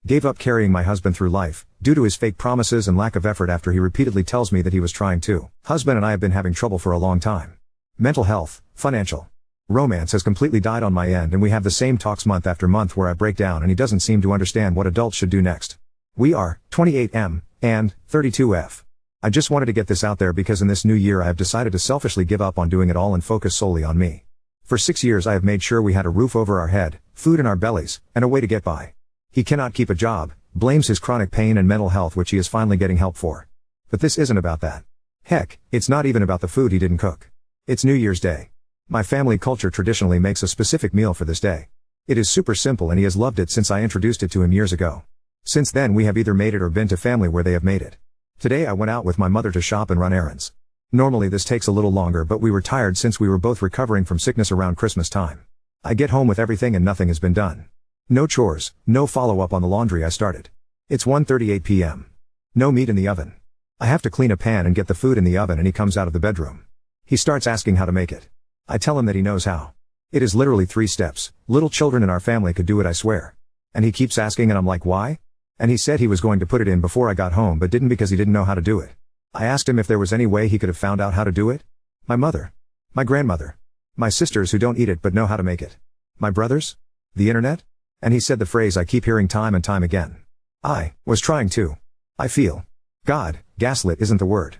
Gave up carrying my husband through life, due to his fake promises and lack of effort after he repeatedly tells me that he was trying to. Husband and I have been having trouble for a long time. Mental health, financial. Romance has completely died on my end and we have the same talks month after month where I break down and he doesn't seem to understand what adults should do next. We are 28M and 32F. I just wanted to get this out there because in this new year I have decided to selfishly give up on doing it all and focus solely on me. For 6 years I have made sure we had a roof over our head, food in our bellies, and a way to get by. He cannot keep a job, blames his chronic pain and mental health which he is finally getting help for. But this isn't about that. Heck, it's not even about the food he didn't cook. It's New Year's Day. My family culture traditionally makes a specific meal for this day. It is super simple and he has loved it since I introduced it to him years ago. Since then we have either made it or been to family where they have made it. Today I went out with my mother to shop and run errands. Normally this takes a little longer but we were tired since we were both recovering from sickness around Christmas time. I get home with everything and nothing has been done. No chores, no follow-up on the laundry I started. It's 1:38 p.m. No meat in the oven. I have to clean a pan and get the food in the oven and he comes out of the bedroom. He starts asking how to make it. I tell him that he knows how. It is literally 3 steps, little children in our family could do it I swear. And he keeps asking and I'm like why? And he said he was going to put it in before I got home but didn't because he didn't know how to do it. I asked him if there was any way he could have found out how to do it. My mother. My grandmother. My sisters who don't eat it but know how to make it. My brothers? The internet? And he said the phrase I keep hearing time and time again. I was trying to. I feel. God, gaslit isn't the word.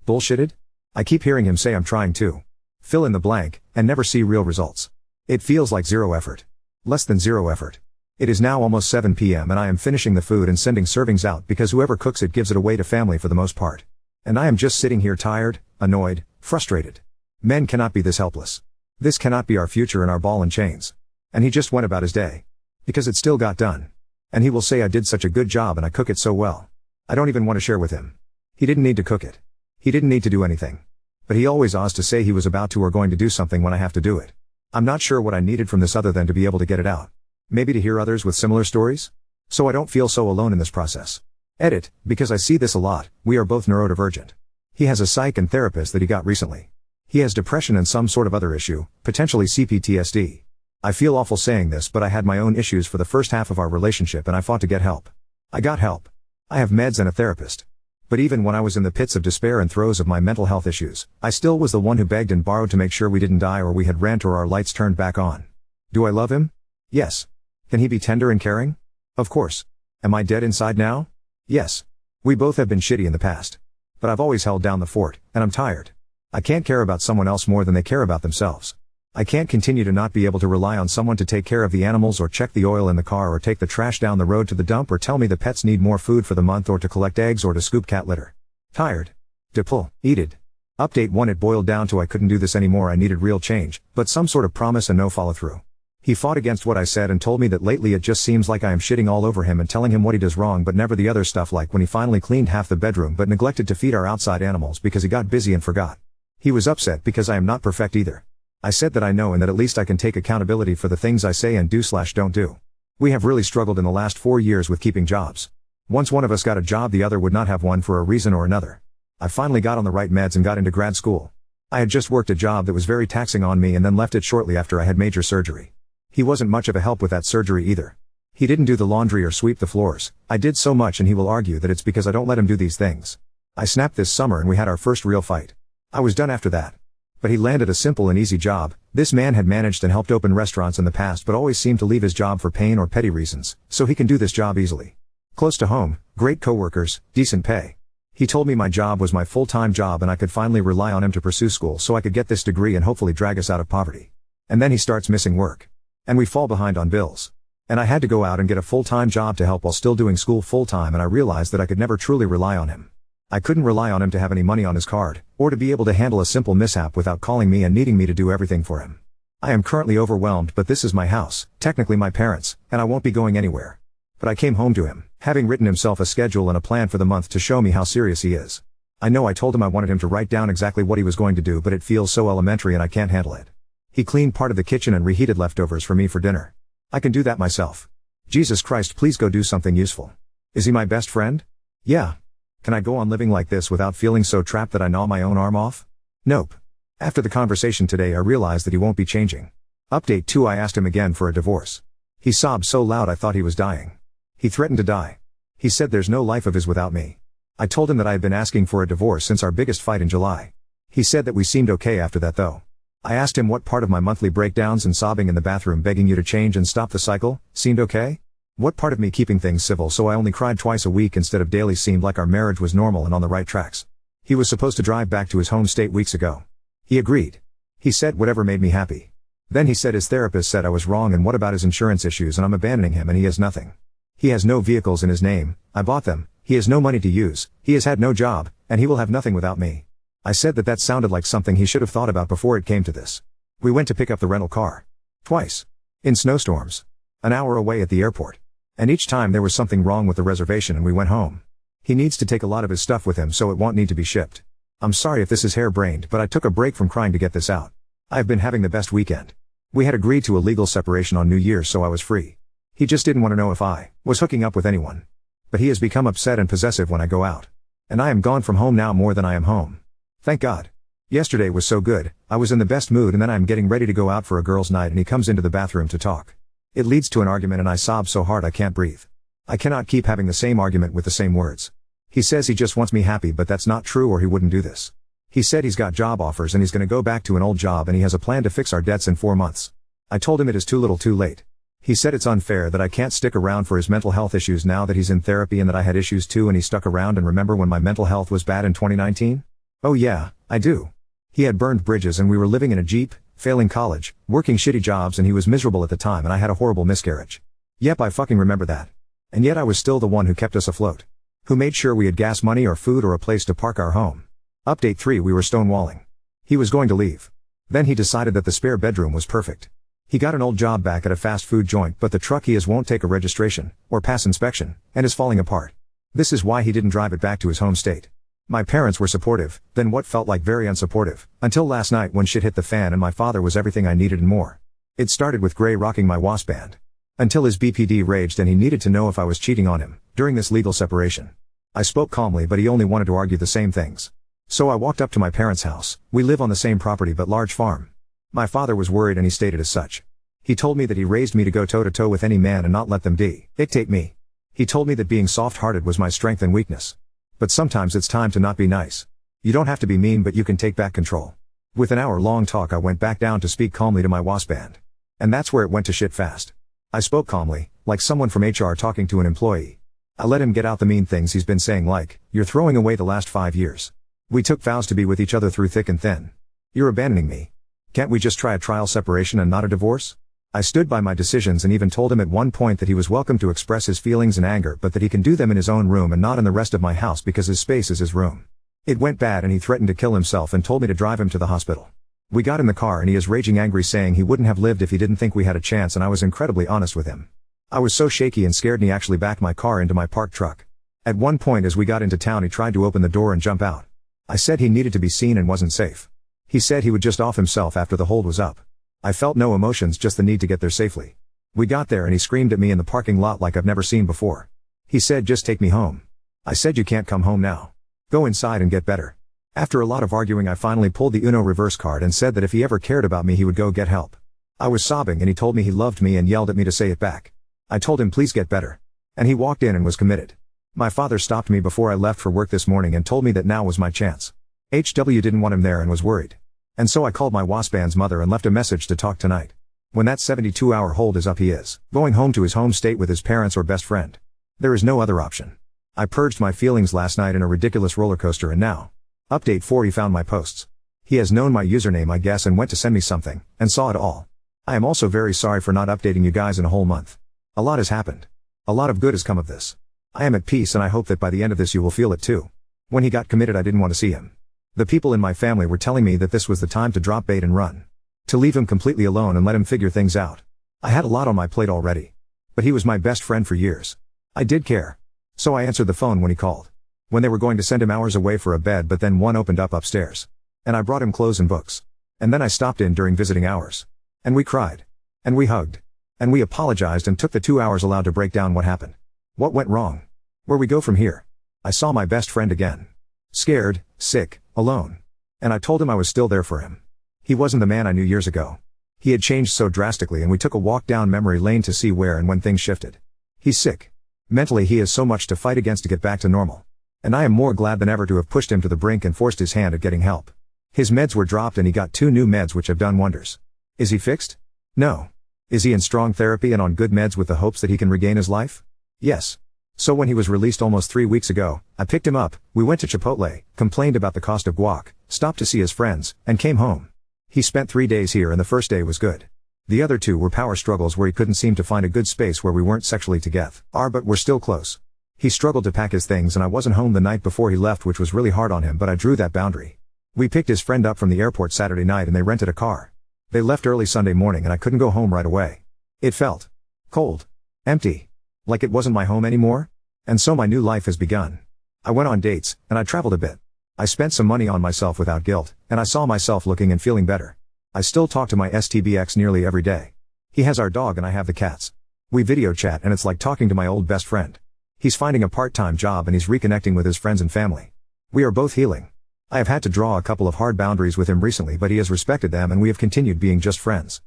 Bullshitted? I keep hearing him say I'm trying to. Fill in the blank, and never see real results. It feels like zero effort. Less than zero effort. It is now almost 7 p.m. and I am finishing the food and sending servings out because whoever cooks it gives it away to family for the most part. And I am just sitting here tired, annoyed, frustrated. Men cannot be this helpless. This cannot be our future and our ball and chains. And he just went about his day. Because it still got done. And he will say I did such a good job and I cook it so well. I don't even want to share with him. He didn't need to cook it. He didn't need to do anything. But he always awes to say he was about to or going to do something when I have to do it. I'm not sure what I needed from this other than to be able to get it out. Maybe to hear others with similar stories? So I don't feel so alone in this process. Edit, because I see this a lot, we are both neurodivergent. He has a psych and therapist that he got recently. He has depression and some sort of other issue, potentially CPTSD. I feel awful saying this but I had my own issues for the first half of our relationship and I fought to get help. I got help. I have meds and a therapist. But even when I was in the pits of despair and throes of my mental health issues, I still was the one who begged and borrowed to make sure we didn't die or we had rent or our lights turned back on. Do I love him? Yes. Can he be tender and caring? Of course. Am I dead inside now? Yes. We both have been shitty in the past. But I've always held down the fort, and I'm tired. I can't care about someone else more than they care about themselves. I can't continue to not be able to rely on someone to take care of the animals or check the oil in the car or take the trash down the road to the dump or tell me the pets need more food for the month or to collect eggs or to scoop cat litter. Tired. To pull, eated. Update 1 It boiled down to I couldn't do this anymore. I needed real change, but some sort of promise and no follow through. He fought against what I said and told me that lately it just seems like I am shitting all over him and telling him what he does wrong but never the other stuff like when he finally cleaned half the bedroom but neglected to feed our outside animals because he got busy and forgot. He was upset because I am not perfect either. I said that I know and that at least I can take accountability for the things I say and do/don't do. We have really struggled in the last 4 years with keeping jobs. Once one of us got a job the other would not have one for a reason or another. I finally got on the right meds and got into grad school. I had just worked a job that was very taxing on me and then left it shortly after I had major surgery. He wasn't much of a help with that surgery either. He didn't do the laundry or sweep the floors. I did so much and he will argue that it's because I don't let him do these things. I snapped this summer and we had our first real fight. I was done after that. But he landed a simple and easy job. This man had managed and helped open restaurants in the past but always seemed to leave his job for pain or petty reasons, so he can do this job easily. Close to home, great coworkers, decent pay. He told me my job was my full-time job and I could finally rely on him to pursue school so I could get this degree and hopefully drag us out of poverty. And then he starts missing work. And we fall behind on bills. And I had to go out and get a full-time job to help while still doing school full-time and I realized that I could never truly rely on him. I couldn't rely on him to have any money on his card, or to be able to handle a simple mishap without calling me and needing me to do everything for him. I am currently overwhelmed but this is my house, technically my parents', and I won't be going anywhere. But I came home to him, having written himself a schedule and a plan for the month to show me how serious he is. I know I told him I wanted him to write down exactly what he was going to do but it feels so elementary and I can't handle it. He cleaned part of the kitchen and reheated leftovers for me for dinner. I can do that myself. Jesus Christ, please go do something useful. Is he my best friend? Yeah. Can I go on living like this without feeling so trapped that I gnaw my own arm off? Nope. After the conversation today I realized that he won't be changing. Update 2 I asked him again for a divorce. He sobbed so loud I thought he was dying. He threatened to die. He said there's no life of his without me. I told him that I had been asking for a divorce since our biggest fight in July. He said that we seemed okay after that though. I asked him what part of my monthly breakdowns and sobbing in the bathroom begging you to change and stop the cycle seemed okay? What part of me keeping things civil so I only cried twice a week instead of daily seemed like our marriage was normal and on the right tracks? He was supposed to drive back to his home state weeks ago. He agreed. He said whatever made me happy. Then he said his therapist said I was wrong and what about his insurance issues and I'm abandoning him and he has nothing. He has no vehicles in his name, I bought them, he has no money to use, he has had no job, and he will have nothing without me. I said that sounded like something he should have thought about before it came to this. We went to pick up the rental car. Twice. In snowstorms. An hour away at the airport. And each time there was something wrong with the reservation and we went home. He needs to take a lot of his stuff with him so it won't need to be shipped. I'm sorry if this is harebrained but I took a break from crying to get this out. I've been having the best weekend. We had agreed to a legal separation on New Year's so I was free. He just didn't want to know if I was hooking up with anyone. But he has become upset and possessive when I go out. And I am gone from home now more than I am home. Thank God. Yesterday was so good, I was in the best mood and then I am getting ready to go out for a girls' night and he comes into the bathroom to talk. It leads to an argument and I sob so hard I can't breathe. I cannot keep having the same argument with the same words. He says he just wants me happy but that's not true or he wouldn't do this. He said he's got job offers and he's gonna go back to an old job and he has a plan to fix our debts in 4 months. I told him it is too little too late. He said it's unfair that I can't stick around for his mental health issues now that he's in therapy and that I had issues too and he stuck around and remember when my mental health was bad in 2019? Oh yeah, I do. He had burned bridges and we were living in a Jeep, failing college, working shitty jobs and he was miserable at the time and I had a horrible miscarriage. Yep, I fucking remember that. And yet I was still the one who kept us afloat. Who made sure we had gas money or food or a place to park our home. Update 3 we were stonewalling. He was going to leave. Then he decided that the spare bedroom was perfect. He got an old job back at a fast food joint but the truck he has won't take a registration, or pass inspection, and is falling apart. This is why he didn't drive it back to his home state. My parents were supportive, then what felt like very unsupportive, until last night when shit hit the fan and my father was everything I needed and more. It started with Gray rocking my wasp band. Until his BPD raged and he needed to know if I was cheating on him, during this legal separation. I spoke calmly but he only wanted to argue the same things. So I walked up to my parents' house, we live on the same property but large farm. My father was worried and he stated as such. He told me that he raised me to go toe-to-toe with any man and not let them dictate me. He told me that being soft-hearted was my strength and weakness. But sometimes it's time to not be nice. You don't have to be mean but you can take back control. With an hour-long talk I went back down to speak calmly to my wasp band. And that's where it went to shit fast. I spoke calmly, like someone from HR talking to an employee. I let him get out the mean things he's been saying like, you're throwing away the last 5 years. We took vows to be with each other through thick and thin. You're abandoning me. Can't we just try a trial separation and not a divorce? I stood by my decisions and even told him at one point that he was welcome to express his feelings and anger but that he can do them in his own room and not in the rest of my house because his space is his room. It went bad and he threatened to kill himself and told me to drive him to the hospital. We got in the car and he is raging angry saying he wouldn't have lived if he didn't think we had a chance and I was incredibly honest with him. I was so shaky and scared and he actually backed my car into my parked truck. At one point as we got into town he tried to open the door and jump out. I said he needed to be seen and wasn't safe. He said he would just off himself after the hold was up. I felt no emotions, just the need to get there safely. We got there and he screamed at me in the parking lot like I've never seen before. He said just take me home. I said you can't come home now. Go inside and get better. After a lot of arguing I finally pulled the Uno reverse card and said that if he ever cared about me he would go get help. I was sobbing and he told me he loved me and yelled at me to say it back. I told him please get better. And he walked in and was committed. My father stopped me before I left for work this morning and told me that now was my chance. HW didn't want him there and was worried. And so I called my wasp band's mother and left a message to talk tonight. When that 72-hour hold is up he is going home to his home state with his parents or best friend. There is no other option. I purged my feelings last night in a ridiculous roller coaster and now. Update 4 he found my posts. He has known my username I guess and went to send me something, and saw it all. I am also very sorry for not updating you guys in a whole month. A lot has happened. A lot of good has come of this. I am at peace and I hope that by the end of this you will feel it too. When he got committed I didn't want to see him. The people in my family were telling me that this was the time to drop bait and run. To leave him completely alone and let him figure things out. I had a lot on my plate already. But he was my best friend for years. I did care. So I answered the phone when he called. When they were going to send him hours away for a bed but then one opened up upstairs. And I brought him clothes and books. And then I stopped in during visiting hours. And we cried. And we hugged. And we apologized and took the 2 hours allowed to break down what happened. What went wrong? Where we go from here? I saw my best friend again. Scared, sick, alone. And I told him I was still there for him. He wasn't the man I knew years ago. He had changed so drastically and we took a walk down memory lane to see where and when things shifted. He's sick. Mentally he has so much to fight against to get back to normal. And I am more glad than ever to have pushed him to the brink and forced his hand at getting help. His meds were dropped and he got 2 new meds which have done wonders. Is he fixed? No. Is he in strong therapy and on good meds with the hopes that he can regain his life? Yes. So when he was released almost 3 weeks ago, I picked him up, we went to Chipotle, complained about the cost of guac, stopped to see his friends, and came home. He spent 3 days here and the first day was good. The other 2 were power struggles where he couldn't seem to find a good space where we weren't sexually together. But we're still close. He struggled to pack his things and I wasn't home the night before he left, which was really hard on him, but I drew that boundary. We picked his friend up from the airport Saturday night and they rented a car. They left early Sunday morning and I couldn't go home right away. It felt cold, empty, like it wasn't my home anymore. And so my new life has begun. I went on dates, and I traveled a bit. I spent some money on myself without guilt, and I saw myself looking and feeling better. I still talk to my STBX nearly every day. He has our dog and I have the cats. We video chat and it's like talking to my old best friend. He's finding a part-time job and he's reconnecting with his friends and family. We are both healing. I have had to draw a couple of hard boundaries with him recently, but he has respected them and we have continued being just friends.